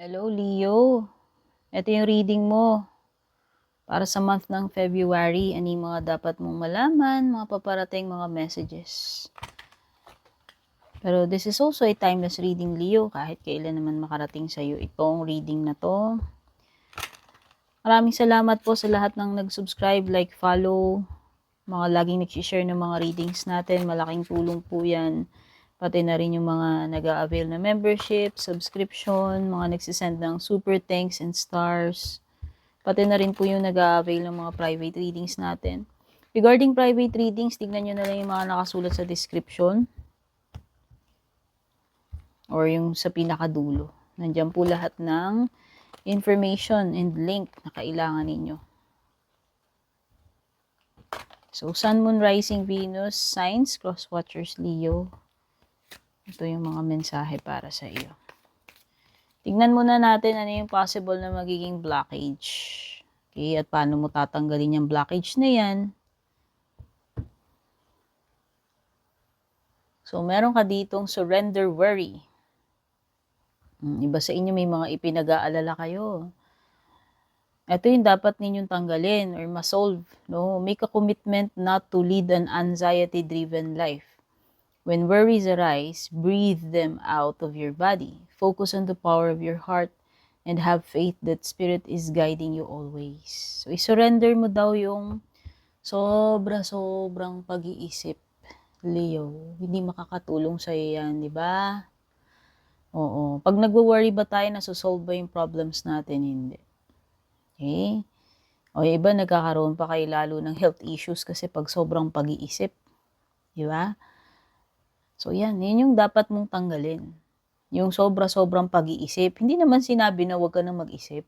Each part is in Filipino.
Hello, Leo. Ito yung reading mo para sa month ng February. Ano yung mga dapat mong malaman, mga paparating mga messages. Pero this is also a timeless reading, Leo. Kahit kailan naman makarating sa iyo itong reading na to. Maraming salamat po sa lahat ng nag-subscribe, like, follow, mga laging nag-share ng mga readings natin. Malaking tulong po yan. Pati na rin yung mga nag-a-avail na membership, subscription, mga nagsisend ng super thanks and stars. Pati na rin po yung nag-a-avail ng mga private readings natin. Regarding private readings, tignan nyo na lang yung mga nakasulat sa description or yung sa pinakadulo. Nandiyan po lahat ng information and link na kailangan ninyo. So, Sun, Moon, Rising, Venus, Signs, Cross Watchers, Leo. Ito yung mga mensahe para sa iyo. Tignan muna natin ano yung possible na magiging blockage. Okay, at paano mo tatanggalin yung blockage na yan. So, meron ka ditong surrender worry. Iba sa inyo may mga ipinag-aalala kayo. Ito yung dapat ninyong tanggalin or ma-solve. No? Make a commitment not to lead an anxiety-driven life. When worries arise, breathe them out of your body. Focus on the power of your heart and have faith that Spirit is guiding you always. So, isurrender mo daw yung sobrang pag-iisip, Leo. Hindi makakatulong sa'yo yan, di ba? Oo. Pag nagwo-worry ba tayo, nasusolve ba yung problems natin? Hindi. Okay? O yung iba, nagkakaroon pa kayo lalo ng health issues kasi pag sobrang pag-iisip. Di ba? So yan yung dapat mong tanggalin. Yung sobrang pag-iisip. Hindi naman sinabi na huwag ka nang mag-isip.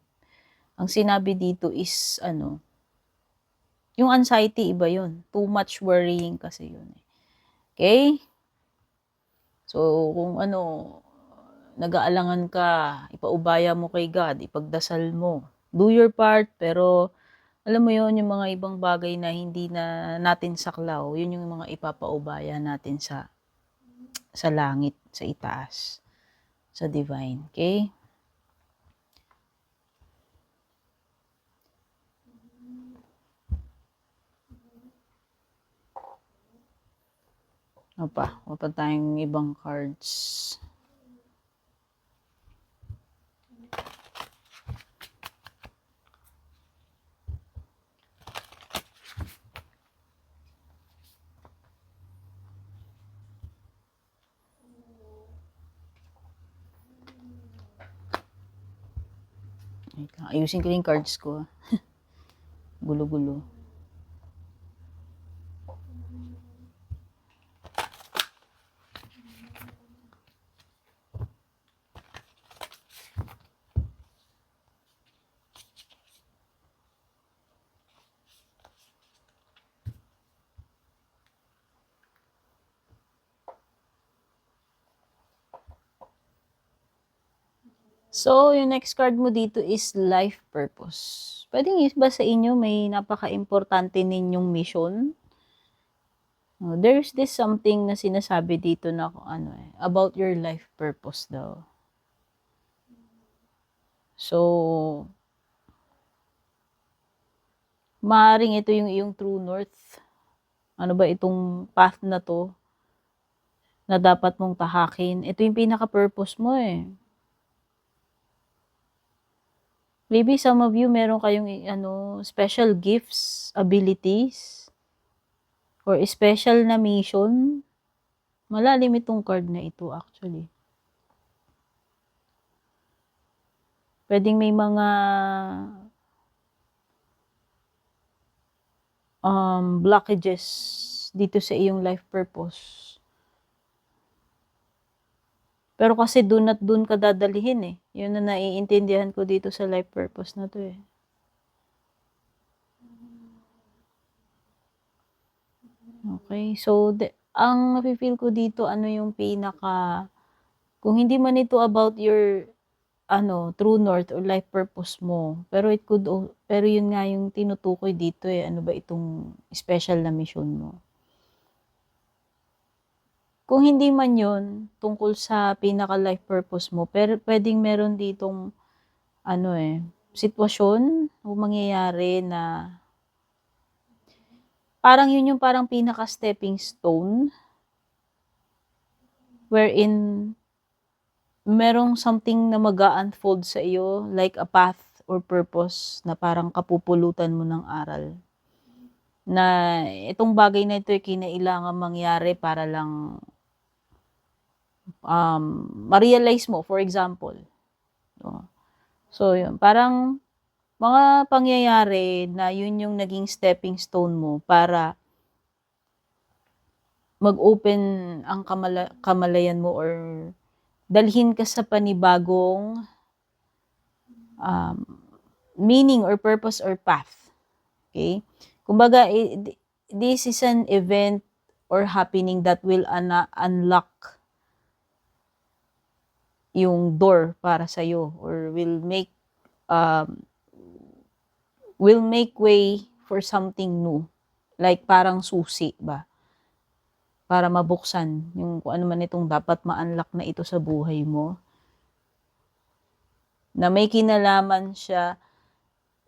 Ang sinabi dito is, yung anxiety, iba yun. Too much worrying kasi yun. Okay? So, kung nag-aalangan ka, ipaubaya mo kay God, ipagdasal mo. Do your part, pero alam mo yon yung mga ibang bagay na hindi na natin saklaw, yun yung mga ipapaubaya natin sa langit, sa itaas, sa divine. Okay? Wapa tayong ibang cards. Ayusin ko yung cards ko. Gulo-gulo. So, yung next card mo dito is life purpose. Pwedeng ba sa inyo may napaka-importante ninyong mission? There's this something na sinasabi dito na about your life purpose daw. So, maaaring ito yung iyong true north. Ano ba itong path na to na dapat mong tahakin? Ito yung pinaka-purpose mo eh. Maybe some of you meron kayong special gifts, abilities, or special na mission. Malalim itong card na ito actually. Pwedeng may mga blockages dito sa iyong life purpose. Pero kasi dun at dun ka dadalihin eh. Yun na naiintindihan ko dito sa life purpose na to eh. Okay, so ang nafe-feel ko dito yung kung hindi man ito about your true north or life purpose mo, pero pero yun nga yung tinutukoy dito eh, ano ba itong special na mission mo. Kung hindi man yun tungkol sa pinaka life purpose mo, pero pwedeng meron ditong sitwasyon o mangyayari na parang yun yung parang pinaka-stepping stone wherein merong something na mag-a-unfold sa iyo like a path or purpose na parang kapupulutan mo ng aral. Na itong bagay na ito ay kinailangang mangyari para lang ma-realize mo, for example. No? So, yun. Parang mga pangyayari na yun yung naging stepping stone mo para mag-open ang kamalayan mo or dalhin ka sa panibagong um, meaning or purpose or path. Okay? Kumbaga, this is an event or happening that will unlock yung door para sa iyo or um, will make way for something new. Like parang susi ba? Para mabuksan yung kung ano man itong dapat ma-unlock na ito sa buhay mo. Na may kinalaman siya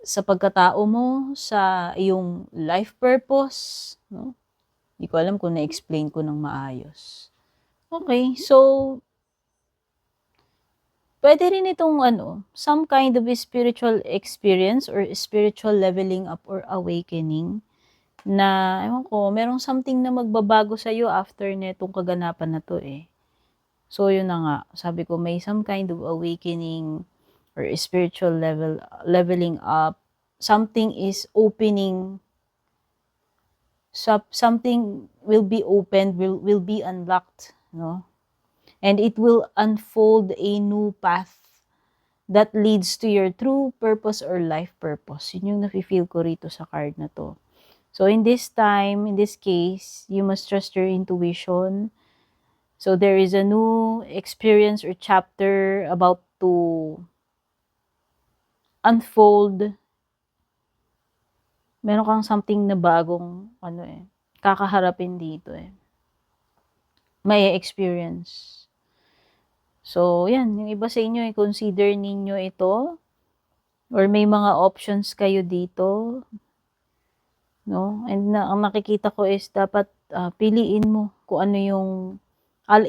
sa pagkatao mo, sa iyong life purpose, no? Hindi ko alam kung na-explain ko ng maayos. Okay, so pwede rin itong some kind of spiritual experience or spiritual leveling up or awakening na, ewan ko, merong something na magbabago sa'yo after netong kaganapan na to eh. So, yun na nga, sabi ko, may some kind of awakening or spiritual leveling up. Something is opening, something will be opened, will be unlocked, no? And it will unfold a new path that leads to your true purpose or life purpose. Yun yung nafe-feel ko rito sa card na to. So in this time, in this case, you must trust your intuition. So there is a new experience or chapter about to unfold. Meron kang something na bagong kakaharapin dito eh. May experience. So, yan. Yung iba sa inyo, consider ninyo ito. Or may mga options kayo dito. No? And ang nakikita ko is dapat piliin mo kung ano yung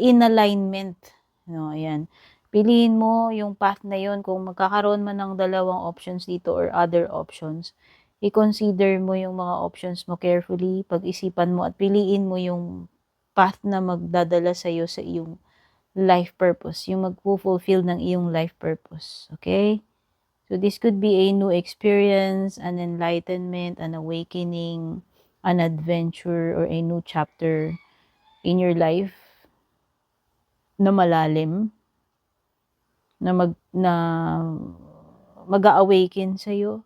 in alignment. No, ayan. Piliin mo yung path na yun. Kung magkakaroon man ng dalawang options dito or other options, i-consider mo yung mga options mo carefully, pag-isipan mo at piliin mo yung path na magdadala sa'yo sa iyong life purpose, yung magpo-fulfill ng iyong life purpose. Okay? So this could be a new experience, an enlightenment, an awakening, an adventure, or a new chapter in your life na malalim, na mag-a-awaken sa iyo.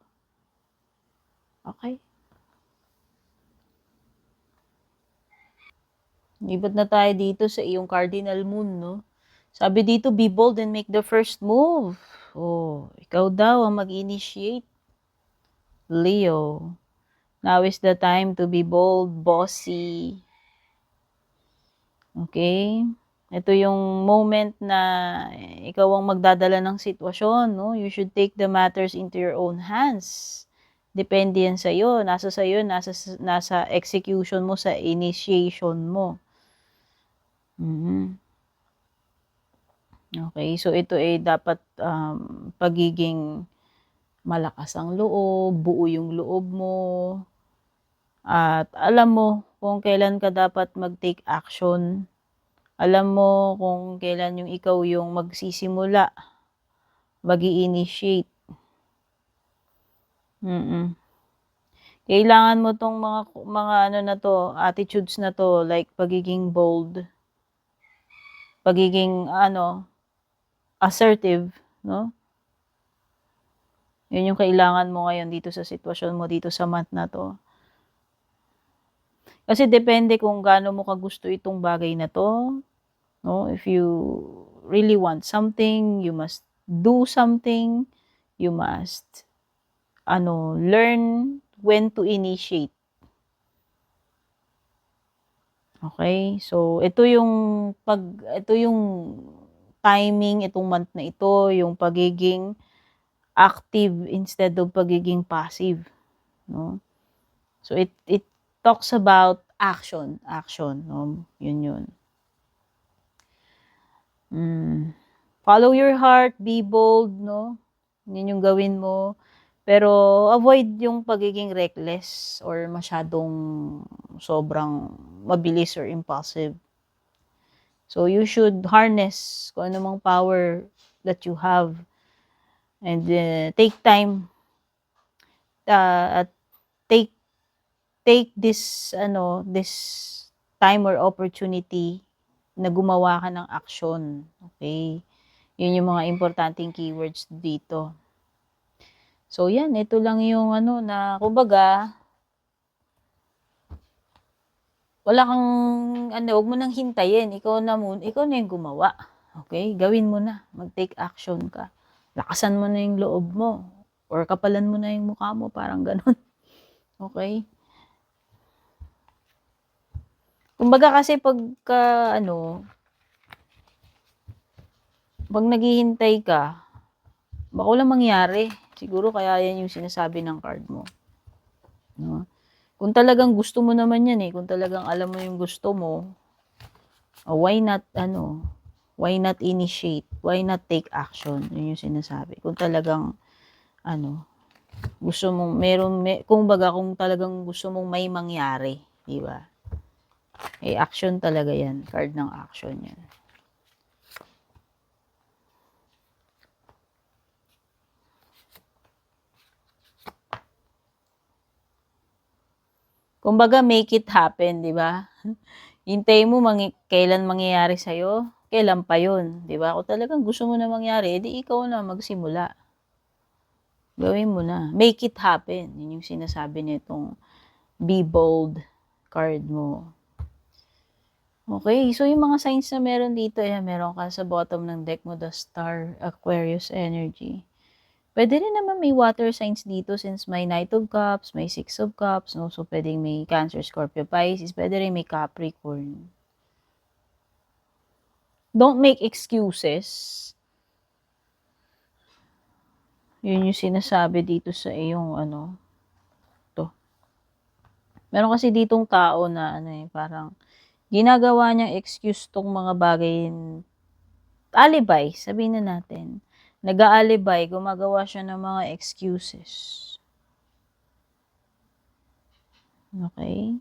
Okay? Libat na tayo dito sa iyong cardinal moon, no? Sabi dito, be bold and make the first move. Oh, ikaw daw ang mag-initiate. Leo. Now is the time to be bold, bossy. Okay? Ito yung moment na ikaw ang magdadala ng sitwasyon, no? You should take the matters into your own hands. Depende yan sa'yo. Nasa sa'yo, nasa execution mo, sa initiation mo. Okay, so ito ay dapat pagiging malakas ang loob, buo yung loob mo, at alam mo kung kailan ka dapat mag-take action. Alam mo kung kailan yung ikaw yung magsisimula, mag-i-initiate. Kailangan mo tong mga na to, attitudes na to, like pagiging bold, pagiging assertive, no? Yun yung kailangan mo ngayon dito sa sitwasyon mo, dito sa month na to. Kasi depende kung gaano mo kagusto itong bagay na to, no? If you really want something, you must do something, you must learn when to initiate. Okay? So, ito yung timing, itong month na ito, yung pagiging active instead of pagiging passive, no? So it talks about action, no? Yun. Follow your heart, be bold, no? Yun yung gawin mo. Pero avoid yung pagiging reckless or masyadong sobrang mabilis or impulsive. So you should harness kung ano mang power that you have and take time at take this time or opportunity na gumawa ka ng aksyon. Okay? Yun yung mga importanteng keywords dito. So yan, ito lang yung na kumbaga wala kang wag mo nang hintayin, ikaw na yung gumawa. Okay? Gawin mo na, mag-take action ka. Lakasan mo na yung loob mo or kapalan mo na yung mukha mo, parang ganun. Okay? Kumbaga kasi pagka pag naghihintay ka, baka walang mangyari. Siguro kaya yan yung sinasabi ng card mo. No? Kung talagang gusto mo naman yan kung talagang alam mo yung gusto mo, why not initiate? Why not take action? Yun yung sinasabi. Kung talagang gusto mong kung talagang gusto mong may mangyari, di ba? Action talaga yan. Card ng action yan. Kumbaga, make it happen, di ba? Hintay mo kailan mangyayari sa'yo, kailan pa yun, di ba? Kung talagang gusto mo na mangyari, edi ikaw na magsimula. Gawin mo na. Make it happen. Yun yung sinasabi nitong be bold card mo. Okay, so yung mga signs na meron dito, meron ka sa bottom ng deck mo, the Star, Aquarius energy. Pwede rin naman may water signs dito since may Knight of Cups, may Six of Cups, no? So, pwedeng may Cancer, Scorpio, Pisces. Pwede rin may Capricorn. Don't make excuses. Yun yung sinasabi dito sa iyong to. Meron kasi ditong tao na parang ginagawa niyang excuse tong mga bagay, alibay, sabihin na natin. Nag-aalibay, gumagawa siya ng mga excuses. Okay?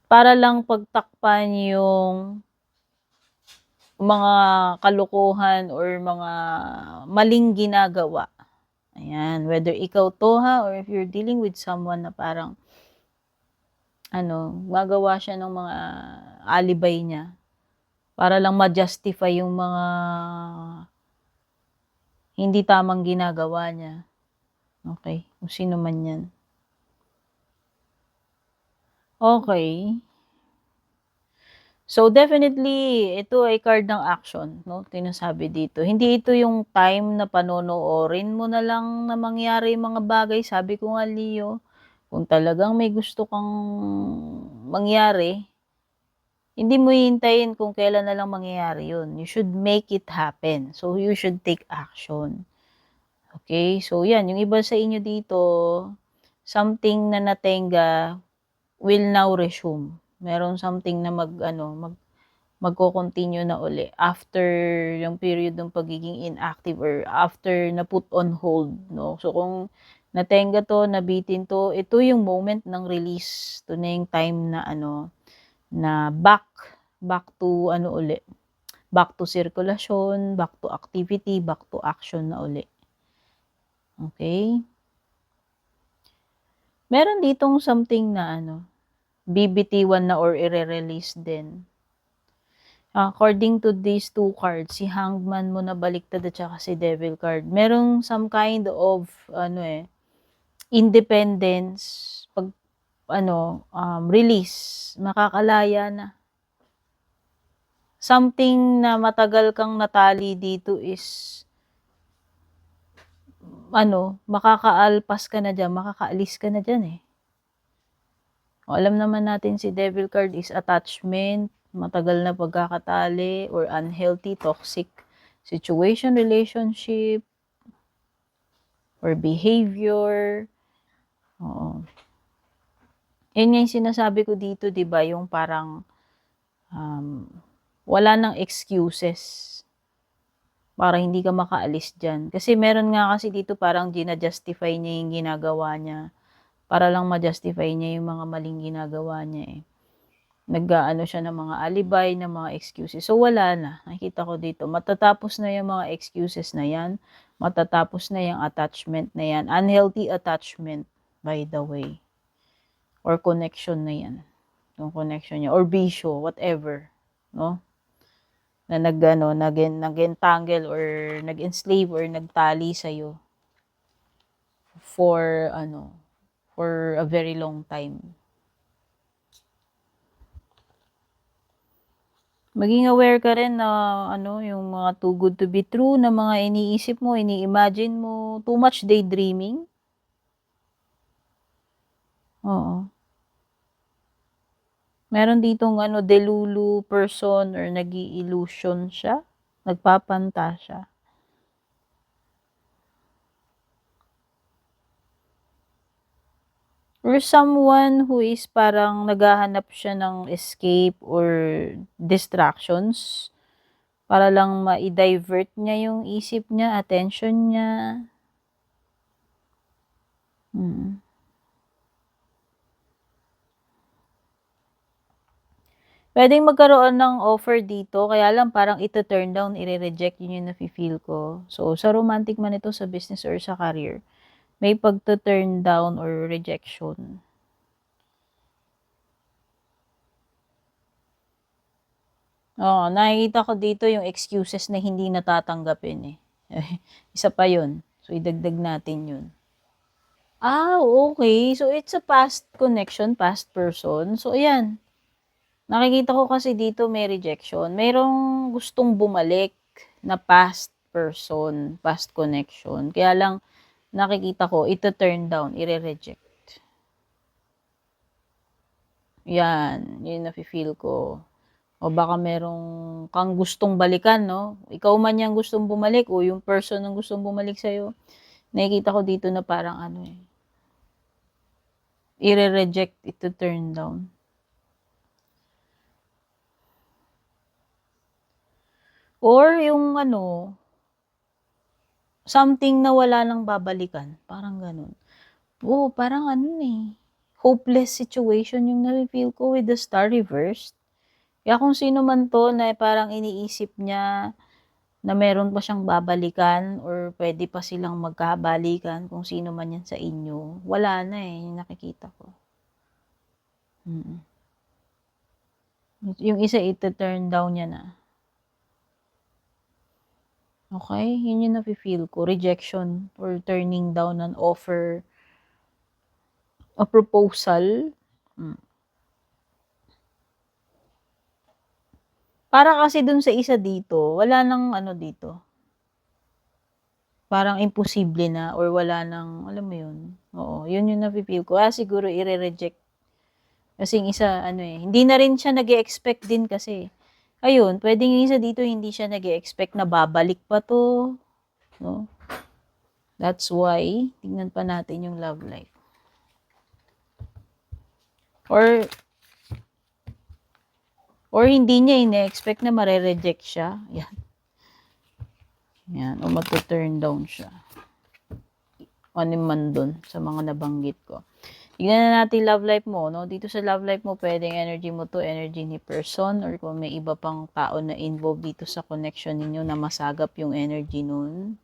Para lang pagtakpan yung mga kalukuhan or mga maling ginagawa. Ayan, whether ikaw to or if you're dealing with someone na parang magawa siya ng mga alibay niya para lang ma-justify yung mga hindi tamang ginagawa niya. Okay, kung sino man yan. Okay. So, definitely, ito ay card ng action, no? Tinasabi dito. Hindi ito yung time na panonoorin mo na lang na mangyari yung mga bagay. Sabi ko nga, Leo, kung talagang may gusto kang mangyari, hindi mo hintayin kung kailan na lang mangyayari yun. You should make it happen. So, you should take action. Okay? So, yan. Yung iba sa inyo dito, something na natenga will now resume. Meron something na magko-continue na uli after yung period ng pagiging inactive or after na put on hold, no? So, kung natenga to, nabitin to, ito yung moment ng release. Ito na yung time na na back to uli. Back to circulation, back to activity, back to action na uli. Okay? Meron ditong something na BBT1 na or i-release din. According to these two cards, si Hangman mo na baliktad at saka si Devil card, merong some kind of independence pag release, makakalaya na. Something na matagal kang natali dito is makakaalpas ka na dyan, makakaalis ka na dyan alam naman natin si Devil card is attachment, matagal na pagkakatali or unhealthy, toxic situation, relationship. or behavior. Oo. Yun nga yung sinasabi ko dito, 'di ba, yung parang, wala ng excuses para hindi ka makaalis diyan. Kasi meron nga kasi dito parang jina-justify niya yung ginagawa niya, para lang ma-justify niya yung mga maling ginagawa niya, eh. Nag-aano siya ng mga alibay, ng mga excuses. So, wala na, nakikita ko dito. Matatapos na yung mga excuses na yan, matatapos na yung attachment na yan. Unhealthy attachment, by the way, or connection na yan. Yung connection niya, or bisyo, whatever, no? Na nag-entangle or nag-enslave or nagtali sa'yo for, for a very long time. Maging aware ka rin na yung mga too good to be true na mga iniisip mo, ini-imagine mo, too much daydreaming. Oo. Meron ditong delulu person or nag-i-illusion siya, nagpapanta siya. Or someone who is parang naghahanap siya ng escape or distractions para lang ma-divert niya yung isip niya, attention niya. Mm. Puwedeng magkaroon ng offer dito kaya lang parang ito-turn down, ire-reject, yun yung nafi-feel ko. So, sa romantic man ito, sa business or sa career, may pagtu-turn down or rejection. Oo, nakikita ko dito yung excuses na hindi natatanggapin, eh. Isa pa yun. So, idagdag natin yun. Okay. So, it's a past connection, past person. So, ayan. Nakikita ko kasi dito may rejection. Merong gustong bumalik na past person, past connection. Kaya lang, nakikita ko, ito-turn down, ire-reject. Yan, yun nafi-feel ko. O baka merong kang gustong balikan, no? Ikaw man yang gustong bumalik o yung person ang gustong bumalik sa'yo. Nakikita ko dito na parang ire-reject, ito-turn down. Or yung something na wala nang babalikan, parang gano'n. Oo, parang hopeless situation yung nafi-feel ko with the star reversed. Kaya kung sino man 'to na parang iniisip niya na meron pa siyang babalikan or puwede pa silang magkabalikan, kung sino man 'yan sa inyo, wala na, yung nakikita ko. Mm. Yung isa ito-turn down niya na. Okey, yun yung nafi-feel ko, rejection or turning down an offer, a proposal. Hmm. Para kasi dun sa isa dito, wala ng dito, parang imposible na or wala ng alam mo yun? Oo, yun yung nafi-feel ko. Siguro ire-reject kasi yung isa hindi na rin siya nag-e-expect din kasi. Ayun, puwedeng yung isa dito hindi siya nag-e-expect na babalik pa 'to, 'no? That's why tingnan pa natin yung love life. Or hindi niya ine-expect na mare-reject siya, yan. Yan, o magtu-turn down siya. Ano man dun sa mga nabanggit ko. Tignan na natin love life mo, no? Dito sa love life mo, pwedeng energy mo to, energy ni person, or kung may iba pang tao na involved dito sa connection ninyo na masagap yung energy nun.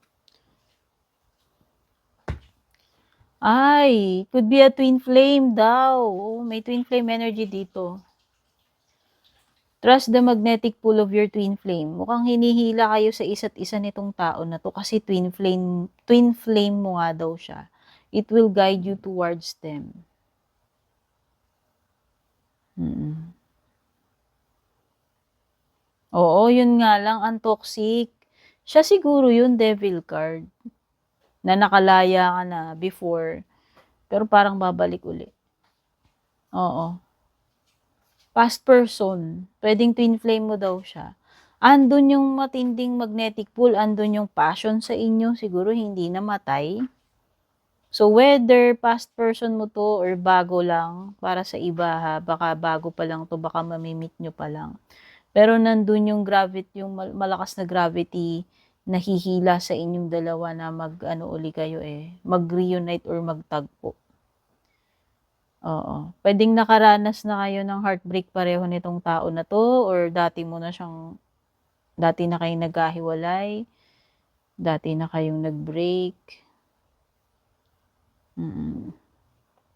Could be a twin flame daw. May twin flame energy dito. Trust the magnetic pull of your twin flame. Mukhang hinihila kayo sa isa't isa nitong tao na to kasi twin flame mo nga daw siya. It will guide you towards them. Oo, yun nga lang, ang toxic. Siya siguro yun, devil card. Na nakalaya ka na before, pero parang babalik uli. Oo. Past person, pwedeng twin flame mo daw siya. Andun yung matinding magnetic pull, andun yung passion sa inyo, siguro hindi namatay. So, whether past person mo to or bago lang, para sa iba ha, baka bago pa lang to, baka mamimit nyo pa lang. Pero nandun yung gravity, yung malakas na gravity, nahihila sa inyong dalawa na mag-ano uli kayo mag-reunite or magtagpo. Oo. Pwedeng nakaranas na kayo ng heartbreak pareho nitong tao na to, or dati na kayong nagkahiwalay, dati na kayong nag-break.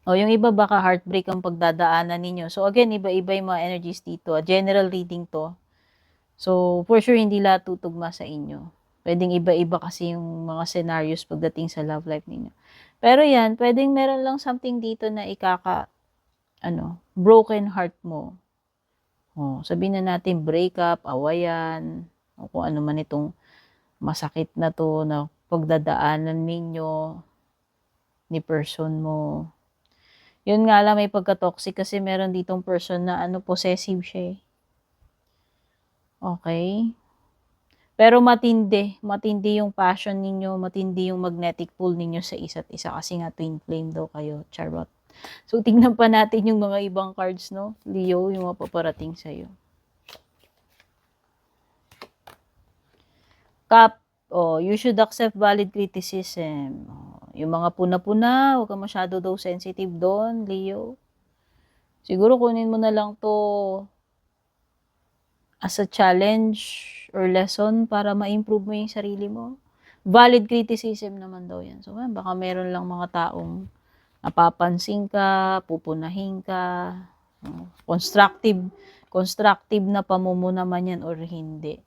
O yung iba baka heartbreak ang pagdadaanan ninyo. So again, iba-iba yung mga energies dito. General reading to. So for sure, hindi lahat tutugma sa inyo. Pwedeng iba-iba kasi yung mga scenarios pagdating sa love life ninyo. Pero yan, pwedeng meron lang something dito na broken heart mo. O, sabihin na natin breakup, awayan, o kung ano man itong masakit na to na pagdadaanan ninyo ni person mo. Yun nga lang, may pagka-toxic kasi meron ditong person na possessive siya. Okay? Pero matindi yung passion ninyo, matindi yung magnetic pull ninyo sa isa't isa kasi nga twin flame daw kayo, charot. So tingnan pa natin yung mga ibang cards, no? Leo, yung mapaparating sa'yo. Cup, you should accept valid criticism. Yung mga puna-puna, huwag ka masyado daw sensitive doon, Leo. Siguro kunin mo na lang to as a challenge or lesson para ma-improve mo yung sarili mo. Valid criticism naman daw yan. So, baka meron lang mga taong napapansin ka, pupunahin ka, constructive na pamumuno naman yan or hindi.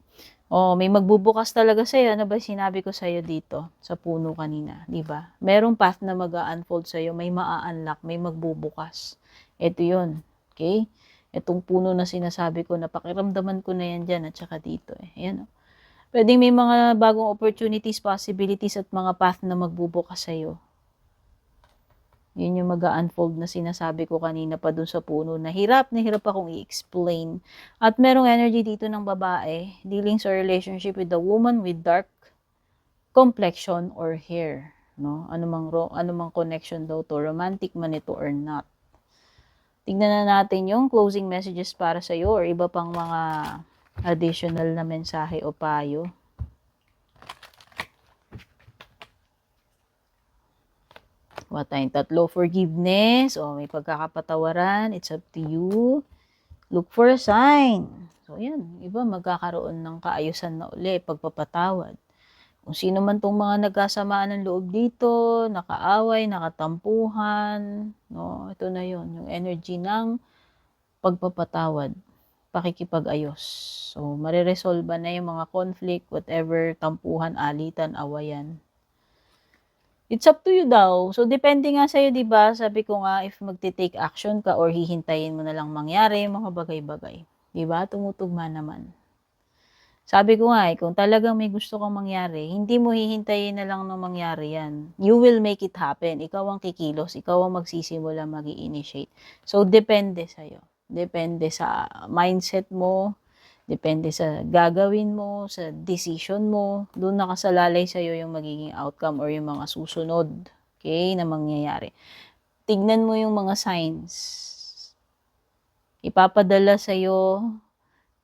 May magbubukas talaga sa'yo. Ano ba sinabi ko sa'yo dito sa puno kanina? Diba? Merong path na mag-unfold sa'yo. May maa-unlock. May magbubukas. Ito yun. Okay? Itong puno na sinasabi ko, napakiramdaman ko na yan dyan at saka dito. Ayan. Pwedeng may mga bagong opportunities, possibilities at mga path na magbubukas sa'yo. Yun yung mag-unfold na sinasabi ko kanina pa dun sa puno na hirap akong i-explain. At merong energy dito ng babae dealing sa relationship with a woman with dark complexion or hair. No? Anumang connection daw to, romantic man ito or not. Tignan na natin yung closing messages para sa iyo or iba pang mga additional na mensahe o payo. Tayong tatlo, forgiveness, may pagkakapatawaran, it's up to you. Look for a sign. So, yan, iba magkakaroon ng kaayusan na uli, pagpapatawad. Kung sino man tong mga nagkasamaan ng loob dito, nakaaway, nakatampuhan, no? Ito na yon, yung energy ng pagpapatawad, pakikipag-ayos. So, mariresolba na yung mga conflict, whatever, tampuhan, alitan, awayan. It's up to you daw. So, depende nga sa'yo, diba? Sabi ko nga, if magti-take action ka or hihintayin mo na lang mangyari, mga bagay-bagay. Diba? Tumutugma naman. Sabi ko nga kung talagang may gusto kang mangyari, hindi mo hihintayin na lang na mangyari yan. You will make it happen. Ikaw ang kikilos. Ikaw ang magsisimula, mag-i-initiate. So, depende sa'yo. Depende sa mindset mo. Depende sa gagawin mo, sa decision mo. Doon nakasalalay sa'yo yung magiging outcome or yung mga susunod, okay, na mangyayari. Tignan mo yung mga signs. Ipapadala sa'yo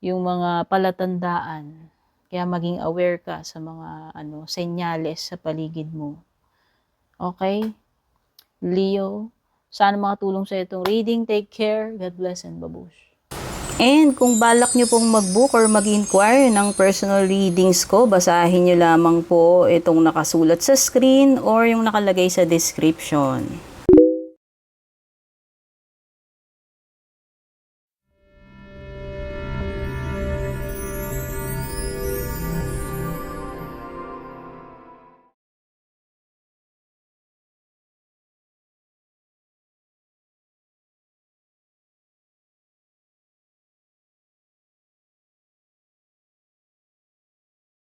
yung mga palatandaan. Kaya maging aware ka sa mga senyales sa paligid mo. Okay? Leo, sana makatulong sa itong reading. Take care. God bless and babush. And kung balak nyo pong mag-book or mag-inquire ng personal readings ko, basahin nyo lamang po itong nakasulat sa screen or yung nakalagay sa description.